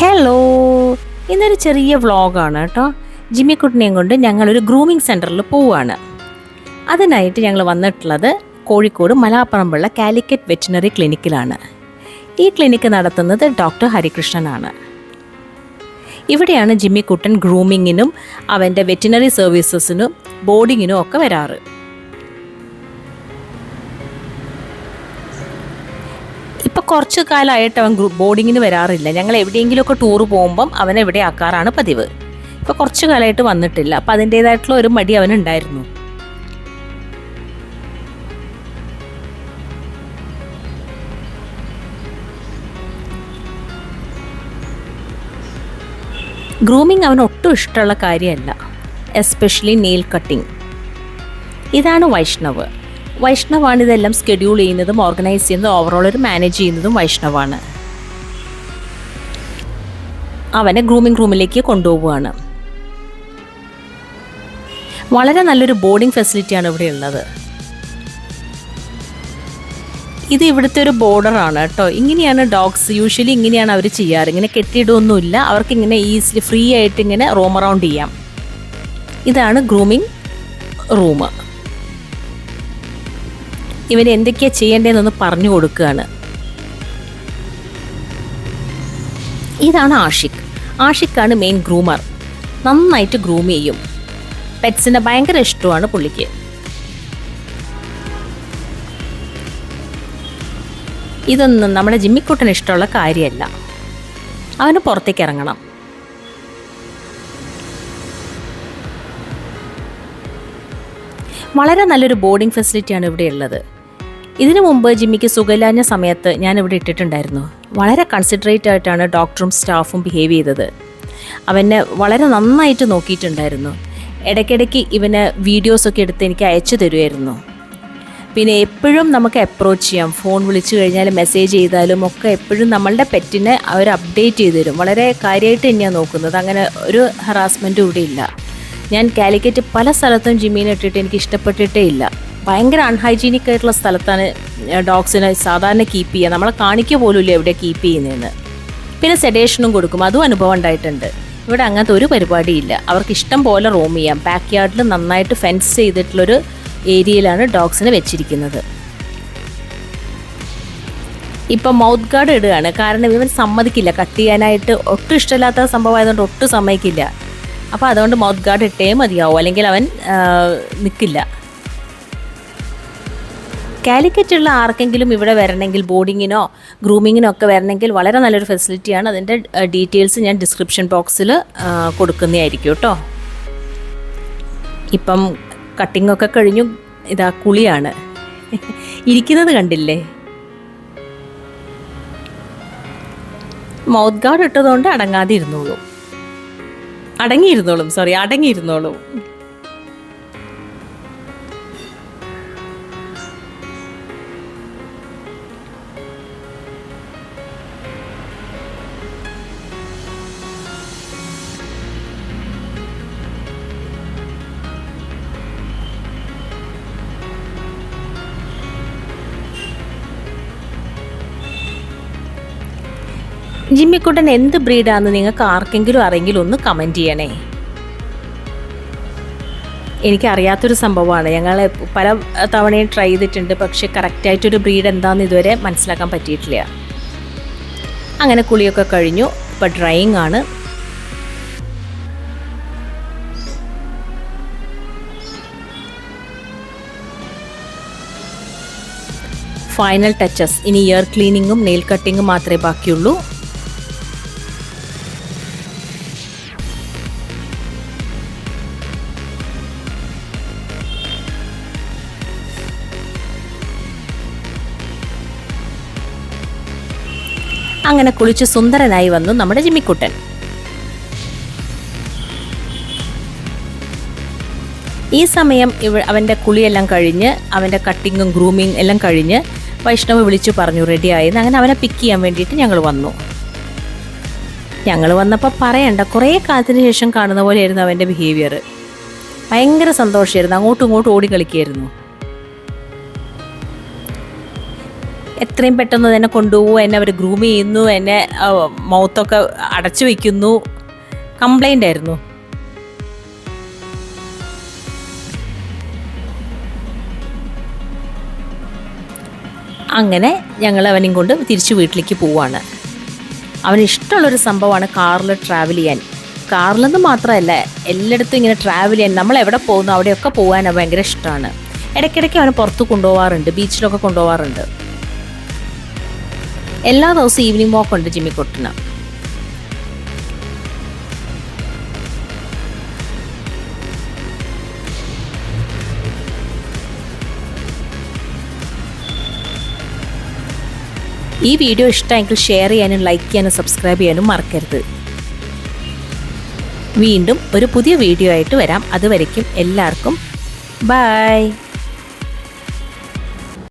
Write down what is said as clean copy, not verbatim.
Hello, ഇന്നൊരു ചെറിയ വ്ളോഗാണ് കേട്ടോ. ജിമ്മിക്കുട്ടിനെയും കൊണ്ട് ഞങ്ങളൊരു ഗ്രൂമിങ് സെൻറ്ററിൽ പോവുകയാണ്. അതിനായിട്ട് ഞങ്ങൾ വന്നിട്ടുള്ളത് കോഴിക്കോട് മലാപ്പറമ്പുള്ള കാലിക്കറ്റ് വെറ്റിനറി ക്ലിനിക്കിലാണ്. ഈ ക്ലിനിക്ക് നടത്തുന്നത് ഡോക്ടർ ഹരികൃഷ്ണനാണ്. ഇവിടെയാണ് ജിമ്മിക്കുട്ടൻ ഗ്രൂമിങ്ങിനും അവൻ്റെ വെറ്റിനറി സർവീസസിനും ബോർഡിങ്ങിനും ഒക്കെ വരാറ്. ഇപ്പോൾ കുറച്ച് കാലമായിട്ട് അവൻ ബോർഡിങ്ങിന് വരാറില്ല. ഞങ്ങൾ എവിടെയെങ്കിലുമൊക്കെ ടൂർ പോകുമ്പം അവനെ ഇവിടെ ആക്കാറാണ് പതിവ്. ഇപ്പോൾ കുറച്ച് കാലമായിട്ട് വന്നിട്ടില്ല. അപ്പോൾ അതിൻ്റേതായിട്ടുള്ള ഒരു മടി അവനുണ്ടായിരുന്നു. ഗ്രൂമിങ് അവന് ഒട്ടും ഇഷ്ടമുള്ള കാര്യമല്ല, എസ്പെഷ്യലി നെയിൽ കട്ടിങ്. ഇതാണ് വൈഷ്ണവാണ് ഇതെല്ലാം സ്കെഡ്യൂൾ ചെയ്യുന്നതും ഓർഗനൈസ് ചെയ്യുന്നതും ഓവറോൾ ഒരു മാനേജ് ചെയ്യുന്നതും വൈഷ്ണവാണ്. അവനെ ഗ്രൂമിംഗ് റൂമിലേക്ക് കൊണ്ടുപോവുകയാണ്. വളരെ നല്ലൊരു ബോർഡിംഗ് ഫെസിലിറ്റിയാണ് ഇവിടെ ഉള്ളത്. ഇത് ഇവിടുത്തെ ഒരു ബോർഡറാണ് കേട്ടോ. ഇങ്ങനെയാണ് ഡോഗ്സ് യൂഷ്വലി ഇങ്ങനെയാണ് അവർ ചെയ്യാറ്. ഇങ്ങനെ കെട്ടിയിടൊന്നുമില്ല, അവർക്കിങ്ങനെ ഈസിലി ഫ്രീ ആയിട്ട് ഇങ്ങനെ റോം അറൗണ്ട് ചെയ്യാം. ഇതാണ് ഗ്രൂമിംഗ് റൂം. ഇവന് എന്തൊക്കെയാണ് ചെയ്യേണ്ടതെന്നൊന്ന് പറഞ്ഞു കൊടുക്കുകയാണ്. ഇതാണ് ആഷിഖാണ് മെയിൻ ഗ്രൂമർ. നന്നായിട്ട് ഗ്രൂം ചെയ്യും. പെറ്റ്സിനെ ഭയങ്കര ഇഷ്ടമാണ് പുള്ളിക്ക്. ഇതൊന്നും നമ്മുടെ ജിമ്മിക്കുട്ടന് ഇഷ്ടമുള്ള കാര്യമല്ല. അവന് പുറത്തേക്ക് ഇറങ്ങണം. വളരെ നല്ലൊരു ബോർഡിംഗ് ഫെസിലിറ്റിയാണ് ഇവിടെ ഉള്ളത്. ഇതിനു മുമ്പ് ജിമ്മിക്ക് സുഖമില്ലാഞ്ഞ സമയത്ത് ഞാൻ ഇവിടെ ഇട്ടിട്ടുണ്ടായിരുന്നു. വളരെ കൺസിഡറേറ്റ് ആയിട്ടാണ് ഡോക്ടറും സ്റ്റാഫും ബിഹേവ് ചെയ്തത്. അവനെ വളരെ നന്നായിട്ട് നോക്കിയിട്ടുണ്ടായിരുന്നു. ഇടയ്ക്കിടയ്ക്ക് ഇവന് വീഡിയോസൊക്കെ എടുത്ത് എനിക്ക് അയച്ചു തരുമായിരുന്നു. പിന്നെ എപ്പോഴും നമുക്ക് അപ്രോച്ച് ചെയ്യാം. ഫോൺ വിളിച്ചു കഴിഞ്ഞാൽ മെസ്സേജ് ചെയ്താലും ഒക്കെ എപ്പോഴും നമ്മളുടെ പെറ്റിനെ അവർ അപ്ഡേറ്റ് ചെയ്ത് തരും. വളരെ കാര്യമായിട്ട് തന്നെയാണ് നോക്കുന്നത്. അങ്ങനെ ഒരു ഹറാസ്മെൻറ്റും ഇവിടെ ഇല്ല. ഞാൻ കാലിക്കറ്റ് പല സ്ഥലത്തും ജിമ്മിനെ ഇട്ടിട്ട് എനിക്ക് ഇഷ്ടപ്പെട്ടിട്ടേ ഇല്ല. ഭയങ്കര അൺഹൈജീനിക് ആയിട്ടുള്ള സ്ഥലത്താണ് ഡോഗ്സിനെ സാധാരണ കീപ്പ് ചെയ്യുക. നമ്മളെ കാണിക്കുക പോലുമില്ല എവിടെ കീപ്പ് ചെയ്യുന്നതെന്ന്. പിന്നെ സെഡേഷനും കൊടുക്കും, അതും അനുഭവം ഉണ്ടായിട്ടുണ്ട്. ഇവിടെ അങ്ങനത്തെ ഒരു പരിപാടിയില്ല. അവർക്ക് ഇഷ്ടം പോലെ റോം ചെയ്യാം. ബാക്ക് യാർഡിൽ നന്നായിട്ട് ഫെൻസ് ചെയ്തിട്ടുള്ളൊരു ഏരിയയിലാണ് ഡോഗ്സിനെ വെച്ചിരിക്കുന്നത്. ഇപ്പം മൗത്ത് ഗാർഡ് ഇടുകയാണ്. കാരണം ഇവൻ സമ്മതിക്കില്ല കട്ട് ചെയ്യാനായിട്ട്. ഒട്ടും ഇഷ്ടമില്ലാത്ത സംഭവമായതുകൊണ്ട് ഒട്ടും സമ്മതിക്കില്ല. അപ്പോൾ അതുകൊണ്ട് മൗത്ത് ഗാർഡ് ഇട്ടേ മതിയാവും, അല്ലെങ്കിൽ അവൻ നിൽക്കില്ല. കാലിക്കറ്റുള്ള ആർക്കെങ്കിലും ഇവിടെ വരണമെങ്കിൽ ബോർഡിങ്ങിനോ ഗ്രൂമിങ്ങിനോ ഒക്കെ വരണമെങ്കിൽ വളരെ നല്ലൊരു ഫെസിലിറ്റിയാണ്. അതിൻ്റെ ഡീറ്റെയിൽസ് ഞാൻ ഡിസ്ക്രിപ്ഷൻ ബോക്സിൽ കൊടുക്കുന്നതായിരിക്കും കേട്ടോ. ഇപ്പം കട്ടിങ്ങൊക്കെ കഴിഞ്ഞു. ഇതാ കുളിയാണ്. ഇരിക്കുന്നത് കണ്ടില്ലേ? Mouth guard ഇട്ടതുകൊണ്ട് അടങ്ങിയിരുന്നോളും. ജിമ്മിക്കുട്ടൻ എന്ത് ബ്രീഡാണെന്ന് നിങ്ങൾക്ക് ആർക്കെങ്കിലും അറിയെങ്കിലും ഒന്ന് കമൻറ്റ് ചെയ്യണേ. എനിക്കറിയാത്തൊരു സംഭവമാണ്. ഞങ്ങൾ പല തവണയും ട്രൈ ചെയ്തിട്ടുണ്ട്, പക്ഷേ കറക്റ്റായിട്ടൊരു ബ്രീഡ് എന്താണെന്ന് ഇതുവരെ മനസ്സിലാക്കാൻ പറ്റിയിട്ടില്ല. അങ്ങനെ കുളിയൊക്കെ കഴിഞ്ഞു. ഇപ്പോൾ ഡ്രൈയിങ് ആണ്. Final touches. ഇനി ഇയർ ക്ലീനിങ്ങും നെയിൽ കട്ടിങ്ങും മാത്രമേ ബാക്കിയുള്ളൂ. അങ്ങനെ കുളിച്ച് സുന്ദരനായി വന്നു നമ്മുടെ ജിമ്മിക്കുട്ടൻ. ഈ സമയം അവൻ്റെ കുളിയെല്ലാം കഴിഞ്ഞ് അവൻ്റെ കട്ടിങ്ങും ഗ്രൂമിങ് എല്ലാം കഴിഞ്ഞ് വൈഷ്ണവ് വിളിച്ചു പറഞ്ഞു റെഡിയായെന്ന്. അങ്ങനെ അവനെ പിക്ക് ചെയ്യാൻ വേണ്ടിയിട്ട് ഞങ്ങൾ വന്നു. ഞങ്ങൾ വന്നപ്പോൾ പറയണ്ട, കുറേ കാലത്തിന് ശേഷം കാണുന്ന പോലെയായിരുന്നു അവൻ്റെ ബിഹേവിയർ. ഭയങ്കര സന്തോഷമായിരുന്നു. അങ്ങോട്ടും ഇങ്ങോട്ടും ഓടി കളിക്കുകയായിരുന്നു. എത്രയും പെട്ടെന്ന് തന്നെ കൊണ്ടുപോകും, എന്നെ അവർ ഗ്രൂം ചെയ്യുന്നു, എന്നെ മൗത്തൊക്കെ അടച്ചു വയ്ക്കുന്നു. കംപ്ലൈൻ്റ് ആയിരുന്നു. അങ്ങനെ ഞങ്ങൾ അവനെയും കൊണ്ട് തിരിച്ച് വീട്ടിലേക്ക് പോവാണ്. അവന് ഇഷ്ടമുള്ളൊരു സംഭവമാണ് കാറിൽ ട്രാവൽ ചെയ്യാൻ. കാറിലെന്ന് മാത്രമല്ല, എല്ലായിടത്തും ഇങ്ങനെ ട്രാവൽ ചെയ്യാൻ, നമ്മൾ എവിടെ പോകുന്നു അവിടെയൊക്കെ പോകാൻ ഭയങ്കര ഇഷ്ടമാണ്. ഇടയ്ക്കിടയ്ക്ക് അവനെ പുറത്ത് കൊണ്ടുപോകാറുണ്ട്, ബീച്ചിലൊക്കെ കൊണ്ടുപോകാറുണ്ട്. എല്ലാ ദിവസവും ഈവനിങ് വാക്ക് ഉണ്ട് ജിമ്മിക്കുട്ടന്. ഈ വീഡിയോ ഇഷ്ടമെങ്കിൽ ഷെയർ ചെയ്യാനും ലൈക്ക് ചെയ്യാനും സബ്സ്ക്രൈബ് ചെയ്യാനും മറക്കരുത്. വീണ്ടും ഒരു പുതിയ വീഡിയോ ആയിട്ട് വരാം. അതുവരയ്ക്കും എല്ലാവർക്കും ബൈ.